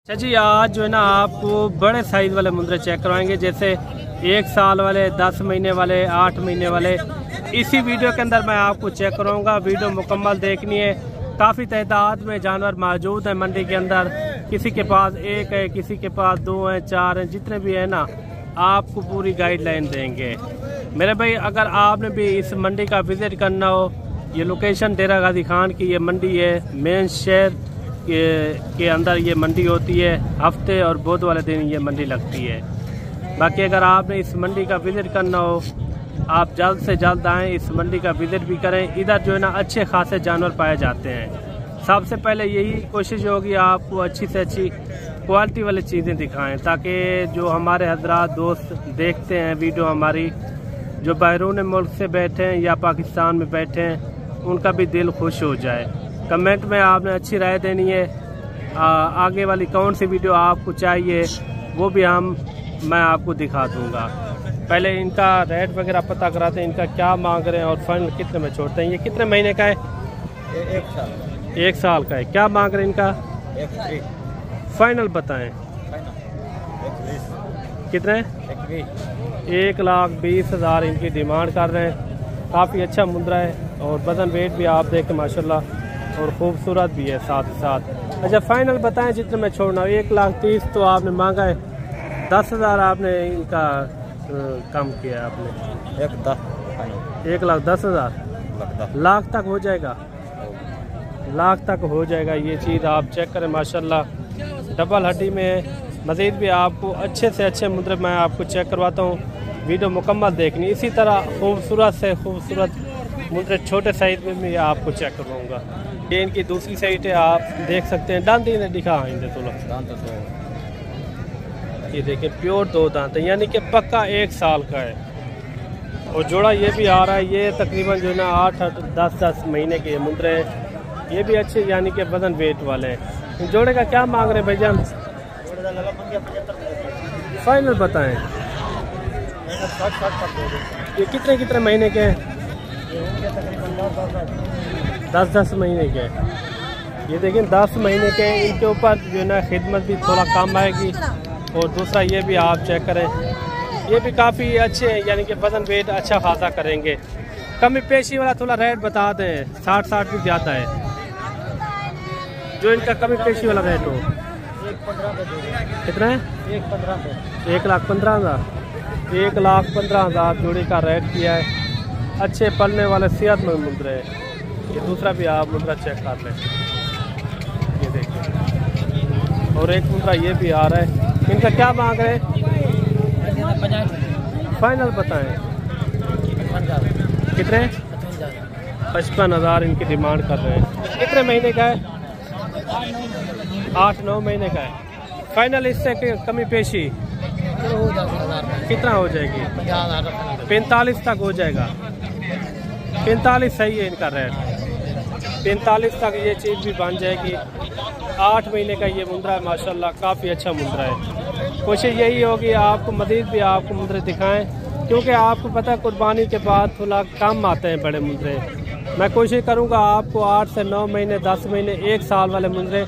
अच्छा जी, आज जो है ना आपको बड़े साइज़ वाले मुंदरे चेक करवाएंगे, जैसे 1 साल वाले, 10 महीने वाले, 8 महीने वाले। इसी वीडियो के अंदर मैं आपको चेक कराऊंगा। वीडियो मुकम्मल देखनी है। काफ़ी तादाद में जानवर मौजूद हैं मंडी के अंदर। किसी के पास 1 है, किसी के पास 2 हैं, 4 हैं, जितने भी है ना आपको पूरी गाइडलाइन देंगे मेरे भाई। अगर आपने भी इस मंडी का विज़िट करना हो, ये लोकेशन डेरा गाजी खान की ये मंडी है। मेन शहर के अंदर ये मंडी होती है। हफ्ते और बुध वाले दिन ये मंडी लगती है। बाकी अगर आपने इस मंडी का विज़िट करना हो, आप जल्द से जल्द आएँ, इस मंडी का विज़िट भी करें। इधर जो है ना अच्छे खासे जानवर पाए जाते हैं। सबसे पहले यही कोशिश होगी आपको अच्छी से अच्छी क्वालिटी वाली चीज़ें दिखाएं, ताकि जो हमारे हजरात दोस्त देखते हैं वीडियो हमारी, जो बैरून मुल्क से बैठे हैं या पाकिस्तान में बैठे हैं, उनका भी दिल खुश हो जाए। कमेंट में आपने अच्छी राय देनी है। आगे वाली कौन सी वीडियो आपको चाहिए वो भी मैं आपको दिखा दूंगा। पहले इनका रेट वगैरह पता कराते हैं, इनका क्या मांग रहे हैं और फंड कितने में छोड़ते हैं। ये कितने महीने का है? 1 साल का है। क्या मांग रहे हैं इनका? फाइनल बताएं कितने? 1,20,000 इनकी डिमांड कर रहे हैं। काफ़ी अच्छा मुंदरा है और वजन वेट भी आप देखें माशाल्लाह, और खूबसूरत भी है साथ ही साथ। अच्छा फाइनल बताएं जितने में छोड़ना। 1,30,000 तो आपने मांगा है, 10,000 आपने इनका कम किया आपने। 1,10,000 लाख तक हो जाएगा। लाख तक हो जाएगा। ये चीज़ आप चेक करें माशाल्लाह, डबल हड्डी में। मज़ीद भी आपको अच्छे से अच्छे मुंदरे मैं आपको चेक करवाता हूँ। वीडियो मुकम्मल देखनी। इसी तरह खूबसूरत से खूबसूरत मुंदरे छोटे साइज में भी आपको चेक करवाऊँगा। ये इनकी दूसरी साइड है, आप देख सकते हैं। दांत ने दिखा ये देखिए, प्योर 2 दांत, यानी कि पक्का 1 साल का है। और जोड़ा ये भी आ रहा है। ये तकरीबन जो है ना 8-10 महीने के मुंदरे हैं। ये भी अच्छे यानी कि वजन वेट वाले हैं। जोड़े का क्या मांग रहे हैं भाईजान? फाइनल बताएं। ये कितने कितने महीने के हैं? 10-10 महीने के। ये देखें 10 महीने के। इनके ऊपर जो है ना खिदमत भी थोड़ा कम आएगी। और दूसरा ये भी आप चेक करें, ये भी काफ़ी अच्छे हैं, यानी कि वजन वेट अच्छा खासा करेंगे। कमी पेशी वाला थोड़ा रेट बता दें। 60 भी ज़्यादा है जो इनका कमी पेशी वाला रेट हो। कितना है? 1,15,000। 1,15,000 जोड़ी का रेट किया है। अच्छे पलने वाले सेहतमंद मुंदरे हैं। ये दूसरा भी आप मुंदरा चेक कर लें। ये देखिए, और एक मुंदरा ये भी आ रहा है। इनका क्या मांग रहे हैं? फाइनल बताएं कितने? 55,000 इनकी डिमांड कर रहे हैं। कितने महीने का है? 8-9 महीने का है। फाइनल इससे कमी पेशी कितना हो जाएगी? 45 तक हो जाएगा। 45 सही है इनका रेट। 45 तक ये चीज़ भी बन जाएगी। 8 महीने का ये मुंदरा है माशाल्लाह, काफ़ी अच्छा मुंदरा है। कोशिश यही होगी आपको मज़ीद भी आपको मुंदरे दिखाएं, क्योंकि आपको पता है कुर्बानी के बाद थोड़ा कम आते हैं बड़े मुंदरे। मैं कोशिश करूंगा आपको 8 से 9 महीने, 10 महीने, 1 साल वाले मुंदरे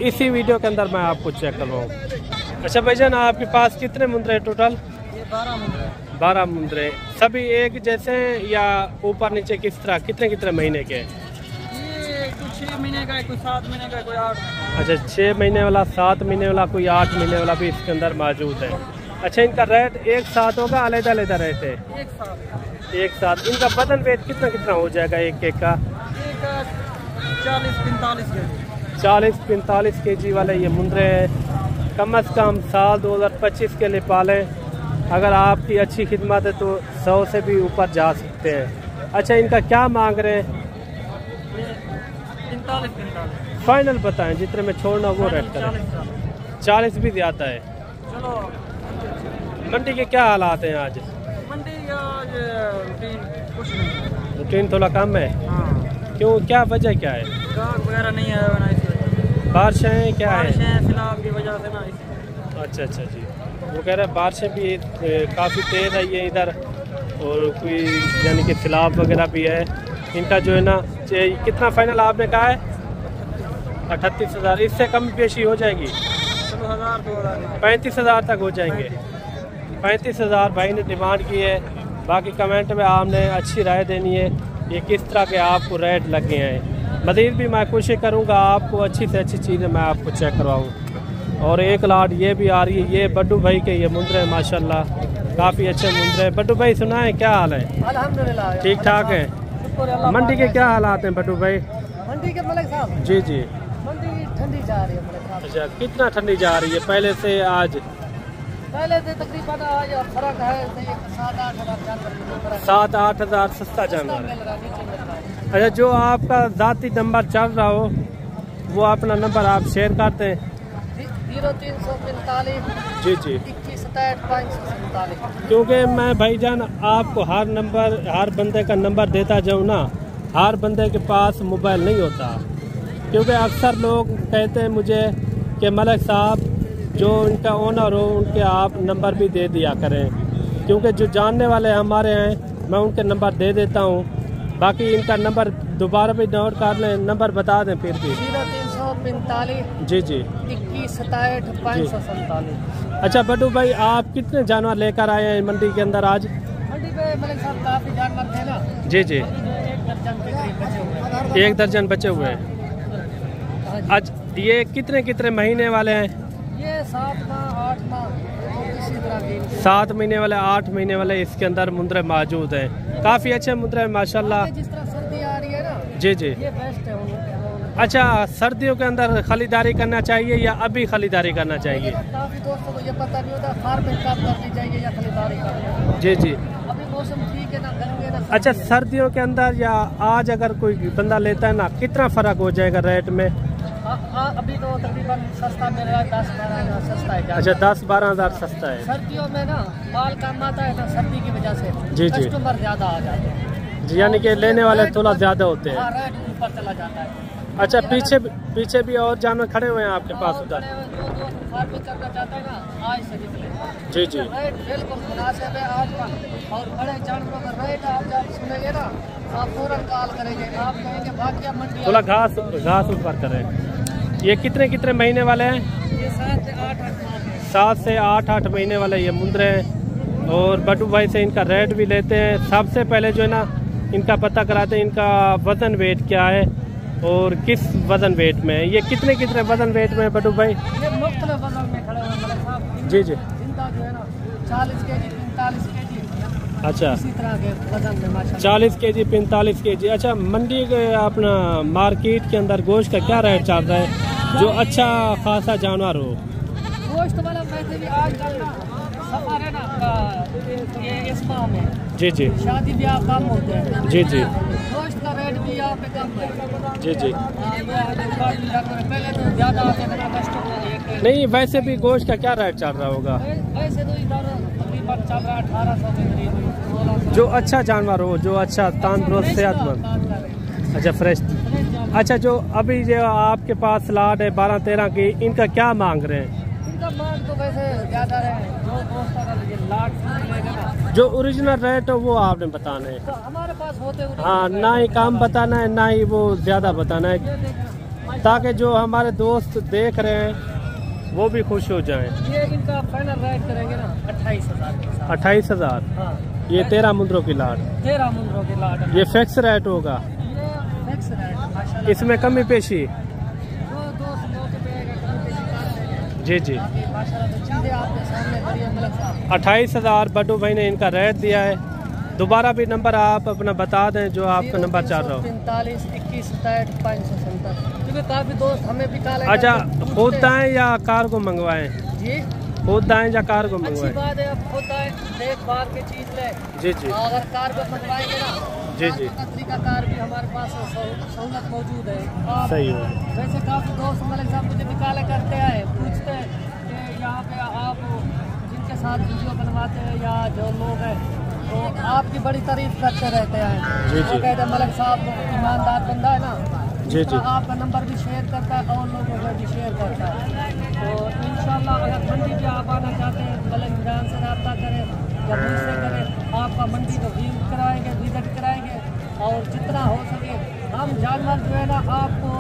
इसी वीडियो के अंदर मैं आपको चेक करवाऊँ। अच्छा भाईजान, आपके पास कितने मुंदरे टोटल? 12 मुंदरे। सभी एक जैसे या ऊपर नीचे किस तरह? कितने कितने महीने के? कुछ 6 महीने का है, कुछ 7 महीने का है, कोई 8। अच्छा, 6 महीने वाला, 7 महीने वाला, कोई 8 महीने वाला भी इसके अंदर मौजूद है। अच्छा, इनका रेट एक साथ होगा, अलग-अलग रेट है? एक साथ। इनका वजन वेट कितना कितना हो जाएगा एक का? 40-45 kg वाले ये मुंदरे हैं। कम से कम साल 2025 के लिए पालें। अगर आपकी अच्छी खिदमत है तो 100 से भी ऊपर जा सकते हैं। अच्छा, इनका क्या मांग रहे हैं? 45। फाइनल बताएं जितने में छोड़ना वो रेट करें। 40 भी ज़्यादा है। चलो, मंडी के क्या हालात हैं आज? मंडी आज कुछ नहीं, रूटीन थोड़ा कम है। हाँ। क्यों, क्या वजह क्या है? ग्राहक वगैरह नहीं आया ना, इसलिए। बारिशें क्या है? फिलहाल की वजह से ना, इसलिए। अच्छा जी, वो कह रहे हैं बारिशें भी काफ़ी तेज़ आई है इधर, और कोई यानी कि सैलाब वगैरह भी है। इनका जो है ना कितना फाइनल आपने कहा है? 38,000। इससे कम पेशी हो जाएगी? चलो 1000 2000 35,000 तक हो जाएंगे। 35,000 भाई ने डिमांड की है। बाकी कमेंट में आपने अच्छी राय देनी है ये किस तरह के आपको रेट लगे हैं। मज़ीद भी मैं कोशिश करूँगा आपको अच्छी से अच्छी चीज़ें मैं आपको चेक करवाऊँ। और एक लाट ये भी आ रही है, ये बड्डू भाई के ये मुंदरे माशाल्लाह काफ़ी अच्छे मुंदरे। बड्डू भाई सुनाए क्या हाल है? अल्हम्दुलिल्लाह ठीक ठाक है। मंडी के क्या हालात हैं बड्डू भाई? मंडी के मलिक साहब जी जी। मंडी ठंडी जा रही है मलिक साहब। अच्छा, कितना ठंडी जा रही है पहले से आज? पहले से तकरीबन आज फर्क है 7-8 हज़ार जानवर 7-8 हज़ार सस्ता जानवर मिल रहा है, नीचे मिल रहा है। अच्छा, जो आपका ज़ाती नंबर चल रहा हो वो अपना नंबर आप शेयर करते हैं? 0345 जी जी। 21 क्योंकि मैं भाईजान आपको हर नंबर हर बंदे का नंबर देता जाऊँ ना, हर बंदे के पास मोबाइल नहीं होता। क्योंकि अक्सर लोग कहते हैं मुझे कि मलिक साहब जो उनका ओनर हो उनके आप नंबर भी दे दिया करें, क्योंकि जो जानने वाले हमारे हैं मैं उनके नंबर दे देता हूँ। बाकी इनका नंबर दोबारा भी नोट कर लें, नंबर बता दें फिर भी। 0345 जी जी। 21 67 547। अच्छा बड्डू भाई, आप कितने जानवर लेकर आए हैं मंडी के अंदर आज? मंडी पे मलिक साहब काफी जानवर थे ना। जी जी। 1 दर्जन के करीब बचे हुए हैं। 1 दर्जन बचे हुए हैं। आज ये कितने कितने महीने वाले हैं? ये 7 माह 8 माह इसी तरह के 7 महीने वाले 8 महीने वाले इसके अंदर मुंदरे मौजूद हैं। काफ़ी अच्छे मुंदरे माशाल्लाह। जिस तरह सर्दी आ रही है ना, जी जी। ये बेस्ट है उनके। अच्छा, सर्दियों के अंदर खरीदारी करना चाहिए या अभी खरीदारी करना चाहिए? काफी दोस्तों को ये पता नहीं होता फार्मिंग कब करनी चाहिए या खरीदारी करनी है। जी जी। अभी मौसम ठीक है ना, गर्मी है ना। अच्छा, सर्दियों के अंदर या आज अगर कोई बंदा लेता है ना, कितना फ़र्क हो जाएगा रेट में? अभी तो तकरीबन सस्ता मिल रहा है, 10-12 हज़ार सस्ता है। अच्छा, 10-12 हज़ार सस्ता है। सर्दियों में ना माल कम आता है ना, सर्दी की वजह से जी जी। कस्टमर ज्यादा आ जाते हैं जी, यानी कि लेने वाले थोड़ा ज्यादा होते हैं। रेट ऊपर चला जाता है। अच्छा, पीछे भी और जानवर खड़े हुए हैं आपके पास उधर? जो दोस्त फार्मिंग करना चाहता है ना, आज से निकले। जी जी। रेट बिल्कुल मुनासिब है आज का। और बड़े जानवरों का रेट आप जब सुनेंगे ना, आप फौरन कॉल करेंगे, आप कहेंगे बाकी मंडी। थोड़ा घास ऊपर करें। ये कितने कितने महीने वाले हैं? ये 7 से 8 माह 7 से 8 महीने वाले ये मुंदरे हैं। और बड्डू भाई से इनका रेट भी लेते हैं। सबसे पहले जो है ना, इनका पता कराते हैं इनका वज़न वेट क्या है और किस वज़न वेट में है। ये कितने कितने वज़न वेट में है बड्डू भाई? ये मुख्तलिफ वज़न में खड़े हुए मलिक साहब। जी जी। जिंदा जो है ना 40 केजी 45 केजी। अच्छा, इसी तरह के वज़न में माशाल्लाह। 40 केजी 45 केजी। अच्छा, मंडी के अपना मार्केट के अंदर गोश्त का क्या रेट चल रहा है जो अच्छा खासा जानवर हो? गोश्त वाला वैसे भी आज कल ना सफर है ना, ये इस माह में जी जी। शादी ब्याह कम होते हैं। जी जी। गोश्त का रेट भी यहाँ पे कम है। जी जी। पहले तो ज़्यादा आते थे ना कस्टमर। नहीं, वैसे भी गोश्त का क्या रेट चल रहा होगा? वैसे तो इधर तकरीबन चल रहा है 1800 के करीब 1600। जो अच्छा जानवर हो, जो अच्छा तंदुरुस्त सेहतमंद। अच्छा, फ्रेश। अच्छा, जो अभी जो आपके पास स्लाट है 12-13 की, इनका क्या मांग रहे हैं? इनका मांग तो वैसे ज़्यादा है। जो दोस्त अगर ये लाट लेगा ना, जो ओरिजिनल रेट हो वो आपने बताना है। तो हमारे पास होते हुए हाँ, ना ही कम बताना है ना ही वो ज़्यादा बताना है, ताकि जो हमारे दोस्त देख रहे हैं वो भी खुश हो जाएं। ये इनका फाइनल रेट करेंगे ना 28,000। 28,000। हाँ, ये 13 मुंदरों की लाट। 13 मुंदरों की लाट है। ये फिक्स रेट होगा? ये फिक्स रेट है माशाल्लाह। इसमें कमी पेशी? जो दोस्त मौके पे आएगा कम बेशी कर देंगे। जी जी। बाकी माशाल्लाह तो चीज़ें आपके सामने खड़ी है मलिक साहब। 28,000 बड्डू भाई ने इनका रेट दिया है। दोबारा भी नंबर आप अपना बता दें जो आपका नंबर चल रहा हो। 45 21 67 570। क्योंकि काफ़ी दोस्त हमें भी कॉल। अच्छा, खुद आए या कार को मंगवाएं? जी, खुद आए या कार को अच्छी मंगवाएं? बात है। अब खुद आए देखभाल की चीज़ ले। जी जी। अगर कार पे मंगवाएंगे ना, जी जी। तरीका कार भी हमारे पास सहूलत मौजूद है। आप सही हो। वैसे काफ़ी दोस्त मलिक साहब मुझे भी कॉल करते हैं, पूछते हैं कि यहाँ पे आप जिनके साथ वीडियो बनवाते हैं या जो लोग हैं तो आपकी बड़ी तारीफ करते रहते हैं। जी जी। वो कहते हैं मलिक साहब ईमानदार बंदा है ना, जी जी। तो आपका नंबर भी शेयर करता है और लोगों को भी शेयर करता है। तो इंशाल्लाह अगर मंडी पे आप आना चाहते हैं तो मलिक जान से रब्ता करें या मुझसे करें। आपका मंडी को विजिट कराएंगे और जितना हो सके हम जानवर जो है ना आपको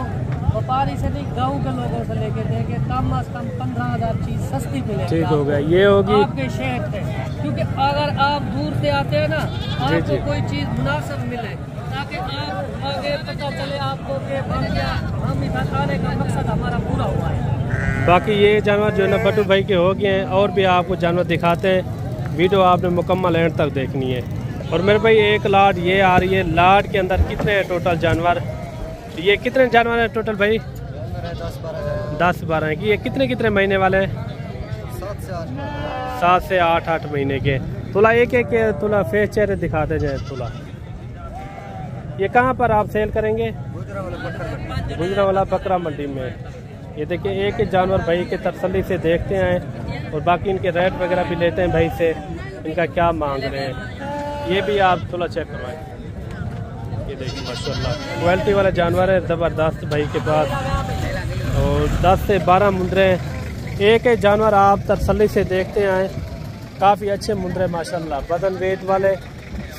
व्यापार व्यापारी से नहीं, गांव के लोगों से लेके देंगे, कम से कम 15,000 चीज सस्ती मिलेगी। ठीक हो गया, ये होगी आपके शहर से, क्योंकि अगर आप दूर से आते हैं ना, आपको कोई चीज मुनासिब मिले, ताकि आप आगे पता चले आपको कि हम इधर आने का मकसद हमारा पूरा हुआ है। बाकी ये जानवर जो है ना बट्टू भाई के हो गए हैं, और भी आपको जानवर दिखाते हैं, वीडियो आपने मुकम्मल एंड तक देखनी है। और मेरे भाई एक लाट ये आ रही है, लाट के अंदर कितने हैं टोटल जानवर? ये कितने जानवर हैं टोटल भाई? 10-12 हैं। कि ये कितने कितने महीने वाले हैं? 7 से 8 महीने के। तुला एक एक तुला फेस चेहरे दिखाते जाए तुला। ये कहाँ पर आप सेल करेंगे? गुजरावाला बकरा मंडी में। ये देखिए एक एक जानवर भाई के तसल्ली से देखते हैं, और बाकी इनके रेट वगैरह भी लेते हैं भाई से, इनका क्या मांग रहे हैं। ये भी आप थोड़ा चेक करवाएं। ये देखिए माशाल्लाह क्वालिटी वाला जानवर है, ज़बरदस्त भाई के पास। और 10 से 12 मुंदरे, एक एक जानवर आप तसल्ली से देखते आए। काफ़ी अच्छे मुंदरे माशाल्लाह, बदन वेट वाले,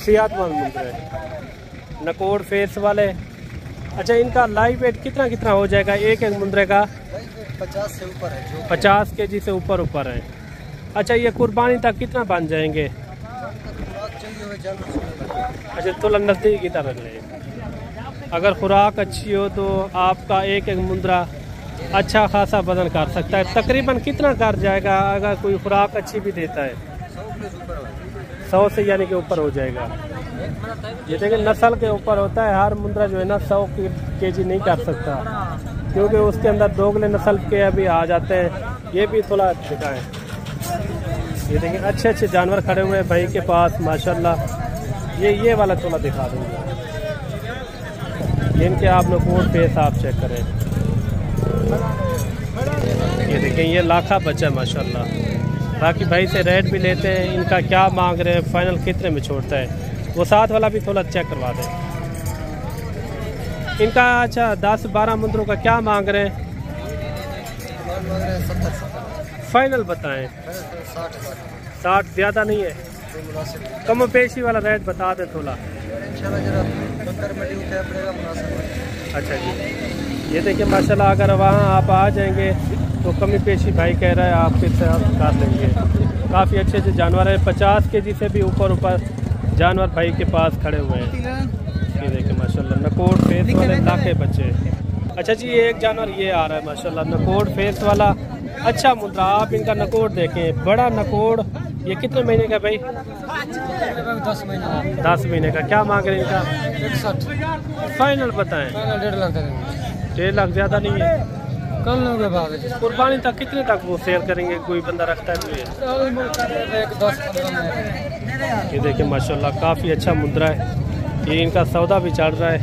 सेहतमंद मुंदरे, नकोड़ फेस वाले। अच्छा, इनका लाइव वेट कितना कितना हो जाएगा एक एक मुंदरे का? 50 से ऊपर है। 50 kg से ऊपर है। अच्छा, ये कुर्बानी तक कितना बन जाएंगे? अच्छा, थोड़ा नज़दीक की तरह रहे। अगर खुराक अच्छी हो तो आपका एक एक मुंदरा अच्छा खासा वजन कर सकता है। तकरीबन कितना कर जाएगा अगर कोई खुराक अच्छी भी देता है? 100 से यानी कि ऊपर हो जाएगा। ये देखिए नस्ल के ऊपर होता है, हर मुंदरा जो है ना 100 kg नहीं कर सकता, क्योंकि उसके अंदर दोगले नस्ल के अभी आ जाते हैं। ये भी थोड़ा दिखाएं। ये देखिए अच्छे अच्छे जानवर खड़े हुए हैं भाई के पास माशाल्लाह। ये वाला थोड़ा दिखा दूँगा, इनके आप नकोड़ फेस आप चेक करें। ये देखें ये लाखा बच्चा माशाल्लाह। बाकी भाई से रेट भी लेते हैं, इनका क्या मांग रहे हैं, फाइनल कितने में छोड़ता है, वो साथ वाला भी थोड़ा चेक करवा दें इनका। अच्छा 10-12 मुंदरों का क्या मांग रहे हैं? फाइनल बताएं। 60 ज़्यादा नहीं है, कम पेशी वाला रेट बता दें थोड़ा। अच्छा जी, ये देखिए माशाल्लाह अगर वहाँ आप आ जाएंगे तो कमी पेशी भाई कह रहा है आपके साथ कर लेंगे। काफ़ी अच्छे अच्छे जानवर हैं, 50 kg से भी ऊपर जानवर भाई के पास खड़े हुए हैं। ये देखिए माशाल्लाह नकोड़ फेस वाले लाखे बच्चे। अच्छा जी, ये एक जानवर ये आ रहा है माशाल्लाह नकोड़ फेस वाला, अच्छा मुद्रा। आप इनका नकोड़ देखें, बड़ा नकोड़। ये कितने महीने का भाई? 10 महीने का। क्या मांग रहे हैं इनका? 61 फाइनल बताएं। 1.5 लाख। 1.5 लाख ज़्यादा नहीं है? कल लोग भाव कुर्बानी तक कितने तक वो सेल करेंगे? कोई बंदा रखता है तो ये देखिए माशाल्लाह काफ़ी अच्छा मुद्रा है। ये इनका सौदा भी चल रहा है,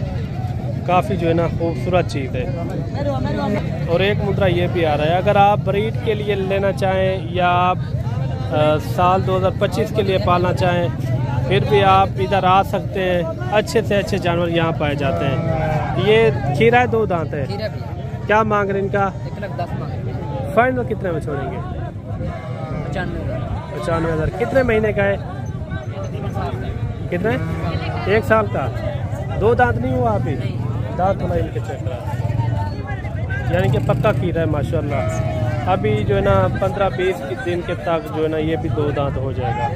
काफ़ी जो है ना खूबसूरत चीज़ है। और एक मुद्रा ये भी आ रहा है, अगर आप ब्रीड के लिए लेना चाहें या आप साल 2025 के लिए पालना चाहें, फिर भी आप इधर आ सकते हैं। अच्छे से अच्छे जानवर यहाँ पाए जाते हैं। ये खीरा है, 2 दांत है। क्या मांग रहे हैं इनका? 1,10,000 मांग। फाइनल कितने में छोड़ेंगे? 95,000। कितने महीने का है? कितने? 1 साल का। 2 दांत नहीं हुआ अभी? दांत थोड़ा इनके चेक करा, यानी कि पक्का खीरा है माशाल्लाह। अभी जो है ना 15-20 दिन के तक जो है ना ये भी 2 दांत हो जाएगा।